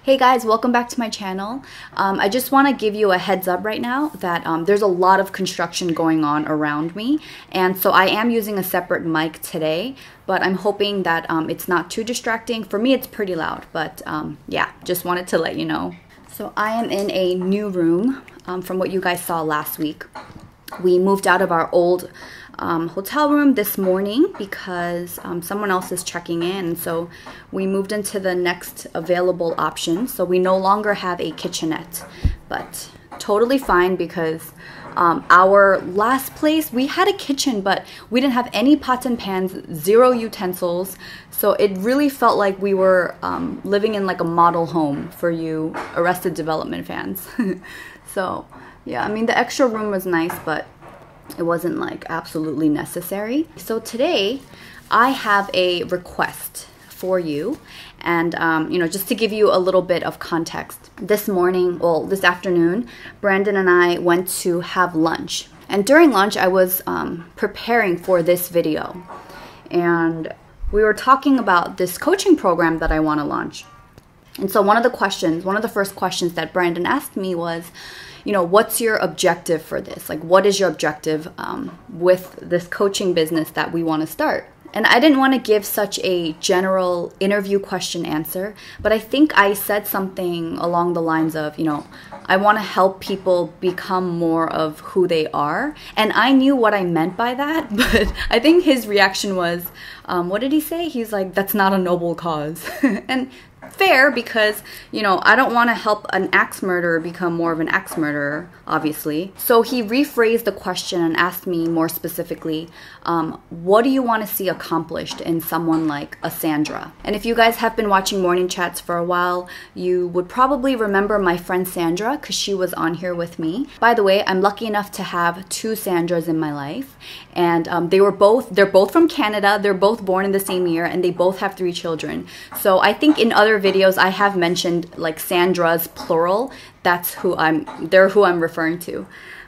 Hey guys, welcome back to my channel. I just want to give you a heads up right now that there's a lot of construction going on around me, and so I am using a separate mic today, but I'm hoping that it's not too distracting. For me, it's pretty loud, but yeah, just wanted to let you know. So I am in a new room from what you guys saw last week. We moved out of our old hotel room this morning because someone else is checking in, so we moved into the next available option. So we no longer have a kitchenette, but totally fine because our last place, we had a kitchen, but we didn't have any pots and pans, zero utensils. So it really felt like we were living in like a model home for you Arrested Development fans. So yeah, I mean, the extra room was nice, but it wasn't like absolutely necessary. So today I have a request for you, and you know, just to give you a little bit of context. This morning, well, this afternoon, Brandon and I went to have lunch, and during lunch I was preparing for this video, and we were talking about this coaching program that I want to launch. And so one of the first questions that Brandon asked me was, you know, what's your objective for this? Like, what is your objective with this coaching business that we want to start? And I didn't want to give such a general interview question answer, but I think I said something along the lines of, you know, I want to help people become more of who they are. And I knew what I meant by that, but I think his reaction was, what did he say? He's like, that's not a noble cause. And fair, because, you know, I don't want to help an axe murderer become more of an axe murderer, obviously. So he rephrased the question and asked me more specifically, what do you want to see accomplished in someone like a Sandra? And if you guys have been watching Morning Chats for a while, you would probably remember my friend Sandra, because she was on here with me. By the way, I'm lucky enough to have two Sandras in my life, and they're both from Canada. They're both born in the same year, and they both have 3 children. So I think in other videos I have mentioned like Sandras plural. They're who I'm referring to.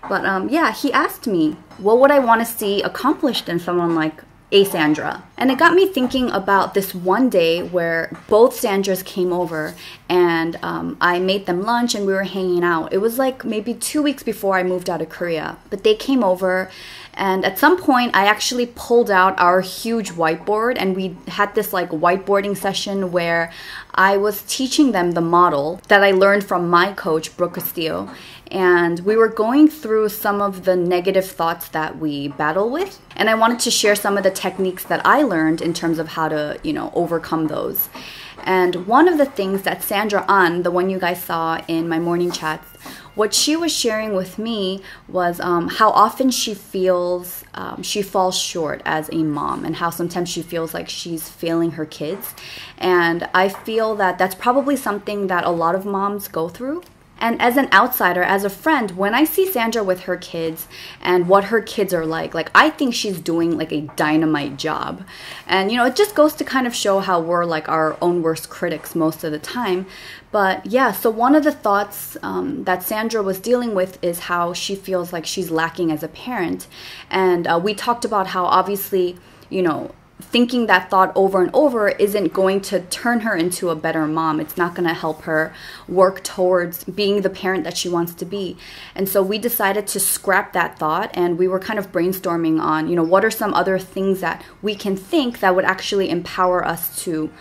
But yeah, he asked me, what would I want to see accomplished in someone like a Sandra? And it got me thinking about this one day where both Sandras came over, and I made them lunch and we were hanging out. It was like maybe 2 weeks before I moved out of Korea, but they came over, and at some point I actually pulled out our huge whiteboard, and we had this like whiteboarding session where I was teaching them the model that I learned from my coach, Brooke Castillo. And we were going through some of the negative thoughts that we battle with. And I wanted to share some of the techniques that I learned in terms of how to, you know, overcome those. And one of the things that Sandra An, the one you guys saw in my morning chats, what she was sharing with me was how often she feels she falls short as a mom, and how sometimes she feels like she's failing her kids. And I feel that that's probably something that a lot of moms go through. And as an outsider, as a friend, when I see Sandra with her kids and what her kids are like I think she's doing like a dynamite job. And, you know, it just goes to kind of show how we're like our own worst critics most of the time. But yeah, so one of the thoughts that Sandra was dealing with is how she feels like she's lacking as a parent. And we talked about how obviously, you know, thinking that thought over and over isn't going to turn her into a better mom. It's not going to help her work towards being the parent that she wants to be. And so we decided to scrap that thought, and we were kind of brainstorming on, you know, what are some other things that we can think that would actually empower us to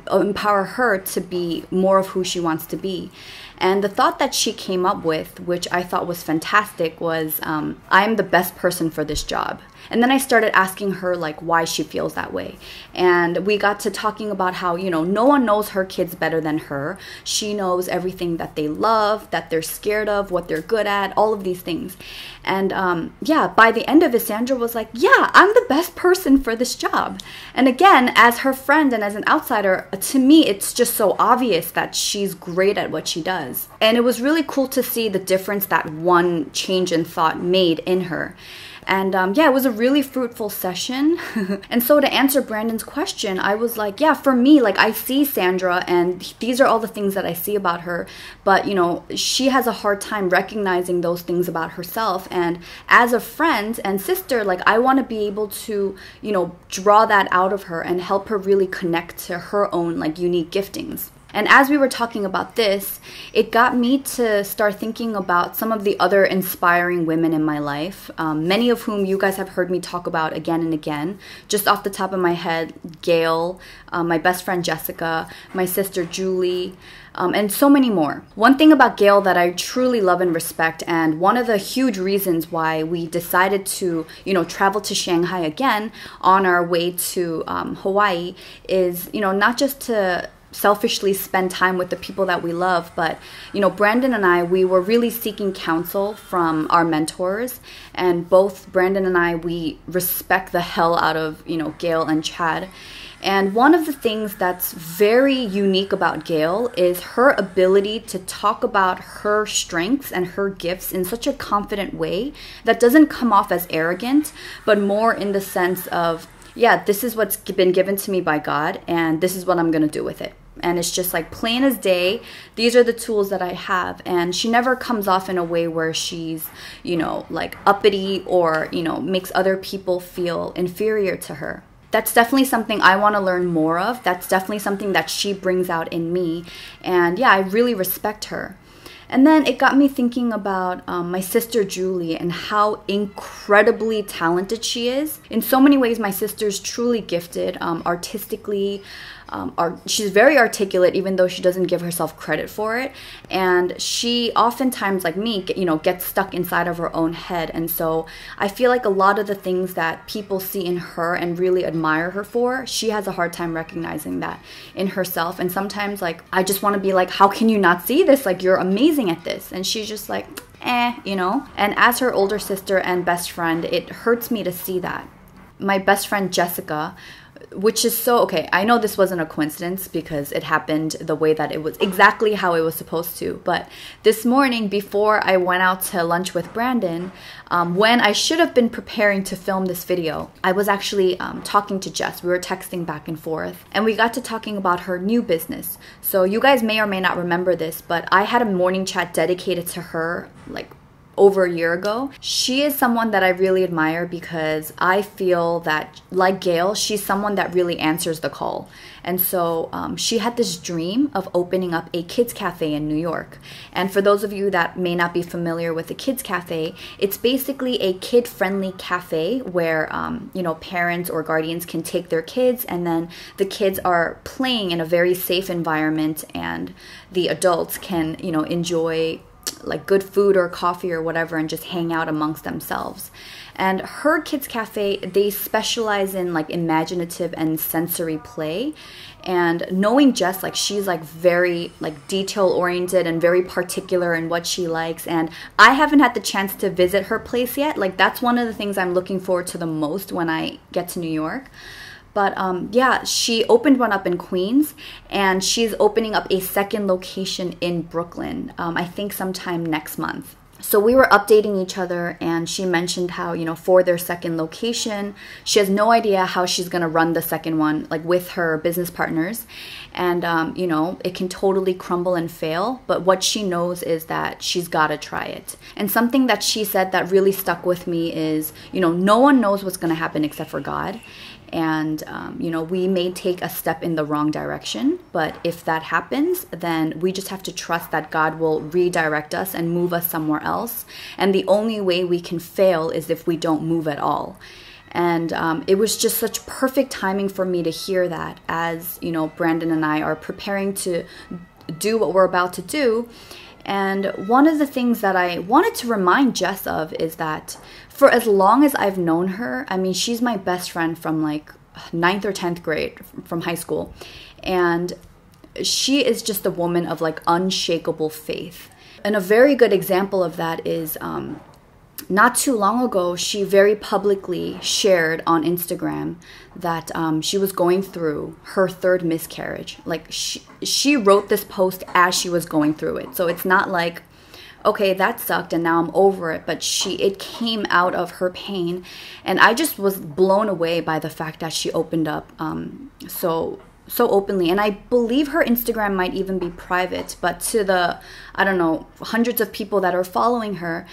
empower her to be more of who she wants to be. And the thought that she came up with, which I thought was fantastic, was I'm the best person for this job. And then I started asking her like why she feels that way. And we got to talking about how, you know, no one knows her kids better than her. She knows everything that they love, that they're scared of, what they're good at, all of these things. And yeah, by the end of it, Sandra was like, yeah, I'm the best person for this job. And again, as her friend and as an outsider, to me, it's just so obvious that she's great at what she does. And it was really cool to see the difference that one change in thought made in her. And yeah, it was a really fruitful session. And so to answer Brandon's question, I was like, yeah, for me, like I see Sandra and these are all the things that I see about her. But, you know, she has a hard time recognizing those things about herself. And as a friend and sister, like I want to be able to, you know, draw that out of her and help her really connect to her own like unique giftings. And as we were talking about this, it got me to start thinking about some of the other inspiring women in my life, many of whom you guys have heard me talk about again and again. Just off the top of my head, Gail, my best friend Jessica, my sister Julie, and so many more. One thing about Gail that I truly love and respect, and one of the huge reasons why we decided to, travel to Shanghai again on our way to Hawaii is, not just to selfishly spend time with the people that we love, but Brandon and I, we were really seeking counsel from our mentors, and both Brandon and I, we respect the hell out of Gail and Chad. And one of the things that's very unique about Gail is her ability to talk about her strengths and her gifts in such a confident way that doesn't come off as arrogant, but more in the sense of, yeah, this is what's been given to me by God, and this is what I'm going to do with it. And it's just like plain as day. These are the tools that I have. And she never comes off in a way where she's, like uppity or, makes other people feel inferior to her. That's definitely something I want to learn more of. That's definitely something that she brings out in me. And yeah, I really respect her. And then it got me thinking about my sister Julie and how incredibly talented she is. In so many ways, my sister's truly gifted artistically. She's very articulate, even though she doesn't give herself credit for it. And she oftentimes, like me, gets stuck inside of her own head. And so I feel like a lot of the things that people see in her and really admire her for, she has a hard time recognizing that in herself. And sometimes, like, I just want to be like, how can you not see this? Like, you're amazing at this. And she's just like, And as her older sister and best friend, it hurts me to see that. My best friend Jessica, which is so, okay, I know this wasn't a coincidence because it happened the way that it was, exactly how it was supposed to. But this morning, before I went out to lunch with Brandon, when I should have been preparing to film this video, I was actually talking to Jess. We were texting back and forth, and we got to talking about her new business. So you guys may or may not remember this, but I had a morning chat dedicated to her, like, over a year ago. She is someone that I really admire because I feel that, like Gail, she's someone that really answers the call. And so she had this dream of opening up a kids cafe in New York. And for those of you that may not be familiar with the kids cafe, it's basically a kid-friendly cafe where parents or guardians can take their kids, and then the kids are playing in a very safe environment, and the adults can enjoy like good food or coffee or whatever and just hang out amongst themselves. And her kids cafe, they specialize in like imaginative and sensory play. And knowing Jess, like, she's like very like detail oriented and very particular in what she likes. And I haven't had the chance to visit her place yet. Like, that's one of the things I'm looking forward to the most when I get to New York. But yeah, she opened one up in Queens, and she's opening up a second location in Brooklyn, I think sometime next month. So we were updating each other, and she mentioned how, for their second location, she has no idea how she's going to run the second one, like with her business partners. And, it can totally crumble and fail. But what she knows is that she's got to try it. And something that she said that really stuck with me is, no one knows what's going to happen except for God. And, we may take a step in the wrong direction, but if that happens, then we just have to trust that God will redirect us and move us somewhere else. And the only way we can fail is if we don't move at all. And it was just such perfect timing for me to hear that as, Brandon and I are preparing to do what we're about to do. And one of the things that I wanted to remind Jess of is that for as long as I've known her, I mean, she's my best friend from like 9th or 10th grade from high school. And she is just a woman of like unshakable faith. And a very good example of that is not too long ago, she very publicly shared on Instagram that she was going through her third miscarriage. Like, she wrote this post as she was going through it. So it's not like, okay, that sucked and now I'm over it. But it came out of her pain. And I just was blown away by the fact that she opened up so openly. And I believe her Instagram might even be private, but to the, I don't know, hundreds of people that are following her,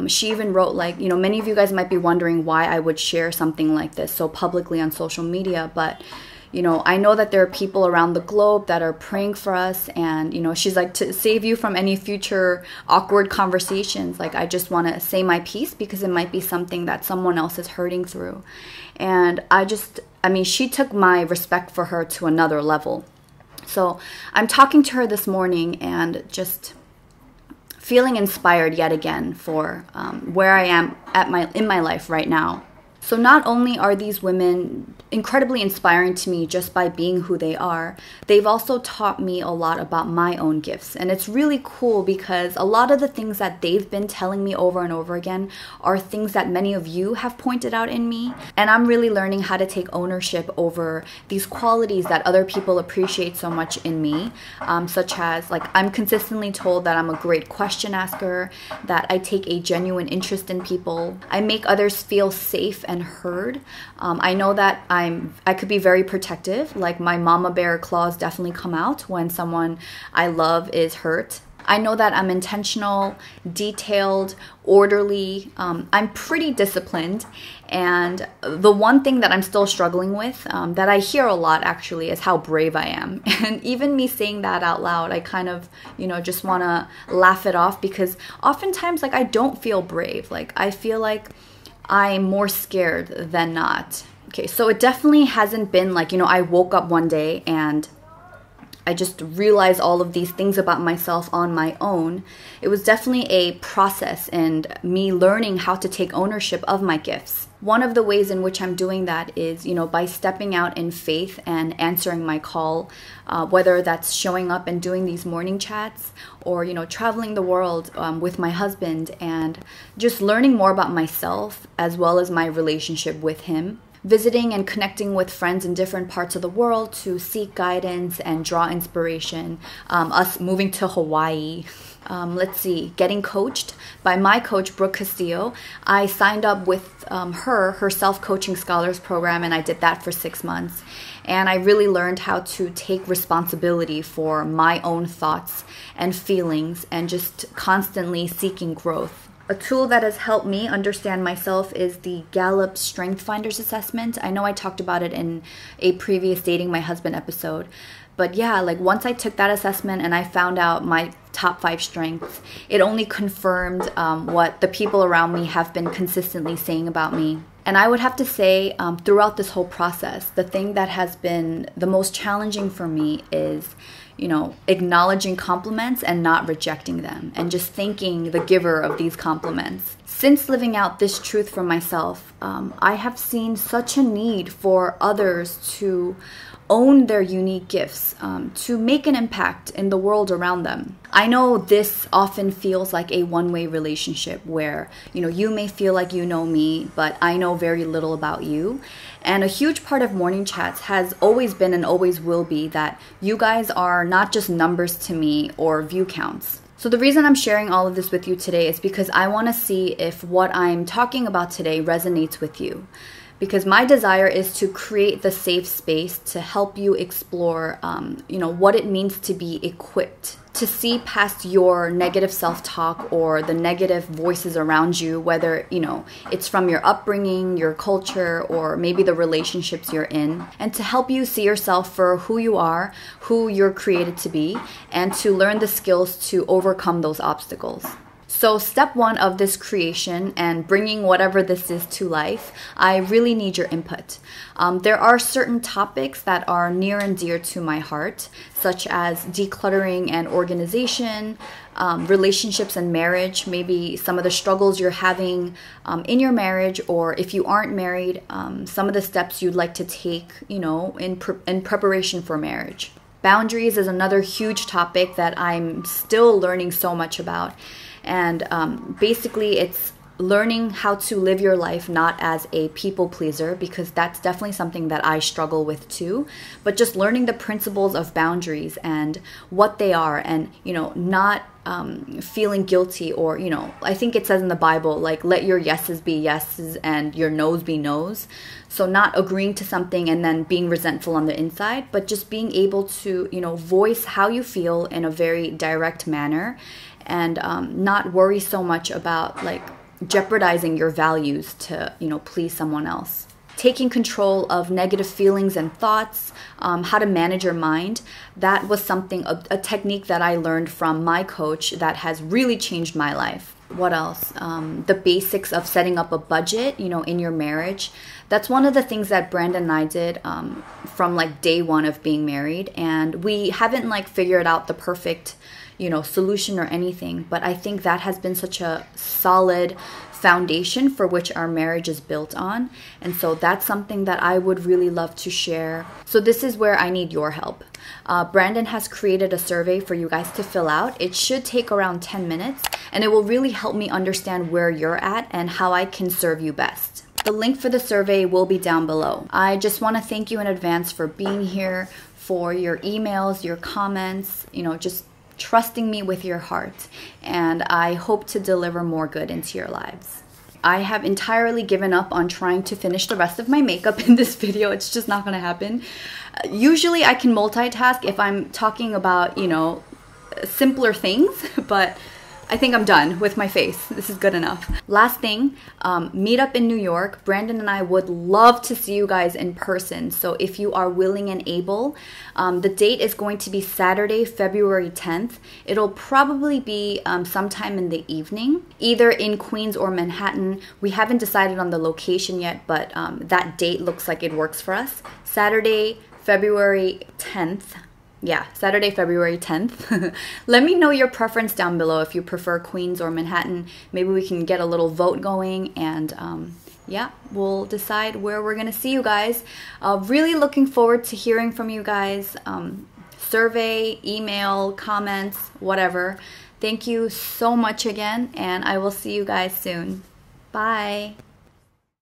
she even wrote, like, many of you guys might be wondering why I would share something like this so publicly on social media, but you know, I know that there are people around the globe that are praying for us. And, you know, she's like, to save you from any future awkward conversations, like, I just want to say my piece because it might be something that someone else is hurting through. And I mean, she took my respect for her to another level. So I'm talking to her this morning and just feeling inspired yet again for where I am in my life right now. So not only are these women incredibly inspiring to me just by being who they are, they've also taught me a lot about my own gifts. And it's really cool because a lot of the things that they've been telling me over and over again are things that many of you have pointed out in me. And I'm really learning how to take ownership over these qualities that other people appreciate so much in me, such as, like, I'm consistently told that I'm a great question asker, that I take a genuine interest in people, I make others feel safe and heard. I know that I could be very protective, like my mama bear claws definitely come out when someone I love is hurt. I know that I'm intentional, detailed, orderly. I'm pretty disciplined. And the one thing that I'm still struggling with, that I hear a lot actually, is how brave I am. And even me saying that out loud, I kind of, you know, just want to laugh it off because oftentimes, like, I don't feel brave. Like, I feel like I'm more scared than not. Okay, so it definitely hasn't been like, you know, I woke up one day and I just realized all of these things about myself on my own. It was definitely a process and me learning how to take ownership of my gifts. One of the ways in which I'm doing that is, you know, by stepping out in faith and answering my call, whether that's showing up and doing these morning chats or, you know, traveling the world with my husband and just learning more about myself as well as my relationship with him. Visiting and connecting with friends in different parts of the world to seek guidance and draw inspiration. Us moving to Hawaii. Let's see, getting coached by my coach, Brooke Castillo. I signed up with her self-coaching scholars program, and I did that for 6 months. And I really learned how to take responsibility for my own thoughts and feelings and just constantly seeking growth. A tool that has helped me understand myself is the Gallup Strength Finders assessment. I know I talked about it in a previous Dating My Husband episode. But yeah, like once I took that assessment and I found out my top 5 strengths, it only confirmed what the people around me have been consistently saying about me. And I would have to say throughout this whole process, the thing that has been the most challenging for me is, you know, acknowledging compliments and not rejecting them and just thanking the giver of these compliments. Since living out this truth for myself, I have seen such a need for others to own their unique gifts, to make an impact in the world around them. I know this often feels like a one-way relationship where, you know, you may feel like you know me, but I know very little about you. And a huge part of morning chats has always been and always will be that you guys are not just numbers to me or view counts. So the reason I'm sharing all of this with you today is because I want to see if what I'm talking about today resonates with you. Because my desire is to create the safe space to help you explore, you know, what it means to be equipped, to see past your negative self-talk or the negative voices around you, whether, you know, it's from your upbringing, your culture, or maybe the relationships you're in, and to help you see yourself for who you are, who you're created to be, and to learn the skills to overcome those obstacles. So step 1 of this creation and bringing whatever this is to life, I really need your input. There are certain topics that are near and dear to my heart, such as decluttering and organization, relationships and marriage, maybe some of the struggles you're having in your marriage, or if you aren't married, some of the steps you'd like to take, you know, in preparation for marriage. Boundaries is another huge topic that I'm still learning so much about. And basically, it's learning how to live your life not as a people pleaser, because that's definitely something that I struggle with too, but just learning the principles of boundaries and what they are, and, you know, not feeling guilty, or, you know, I think it says in the Bible, like, let your yeses be yeses and your no's be no's. So not agreeing to something and then being resentful on the inside, but just being able to, you know, voice how you feel in a very direct manner, and not worry so much about, like, jeopardizing your values to, you know, please someone else. taking control of negative feelings and thoughts, how to manage your mind. That was something, a technique that I learned from my coach that has really changed my life. What else? The basics of setting up a budget, you know, in your marriage. That's one of the things that Brandon and I did from like day one of being married. And we haven't like figured out the perfect, you know, solution or anything. But I think that has been such a solid foundation for which our marriage is built on. And so that's something that I would really love to share. So this is where I need your help. Brandon has created a survey for you guys to fill out. It should take around 10 minutes, and it will really help me understand where you're at and how I can serve you best. The link for the survey will be down below. I just want to thank you in advance for being here, for your emails, your comments, you know, just trusting me with your heart. And I hope to deliver more good into your lives. I have entirely given up on trying to finish the rest of my makeup in this video. It's just not going to happen. Usually I can multitask if I'm talking about, you know, simpler things, but I think I'm done with my face. This is good enough. Last thing, Meetup in New York. Brandon and I would love to see you guys in person. So if you are willing and able, the date is going to be Saturday, February 10th. It'll probably be sometime in the evening, either in Queens or Manhattan. We haven't decided on the location yet, but that date looks like it works for us. Saturday, February 10th. Yeah, Saturday, February 10th. Let me know your preference down below if you prefer Queens or Manhattan. Maybe we can get a little vote going, and yeah, we'll decide where we're going to see you guys. Really looking forward to hearing from you guys. Survey, email, comments, whatever. Thank you so much again, and I will see you guys soon. Bye.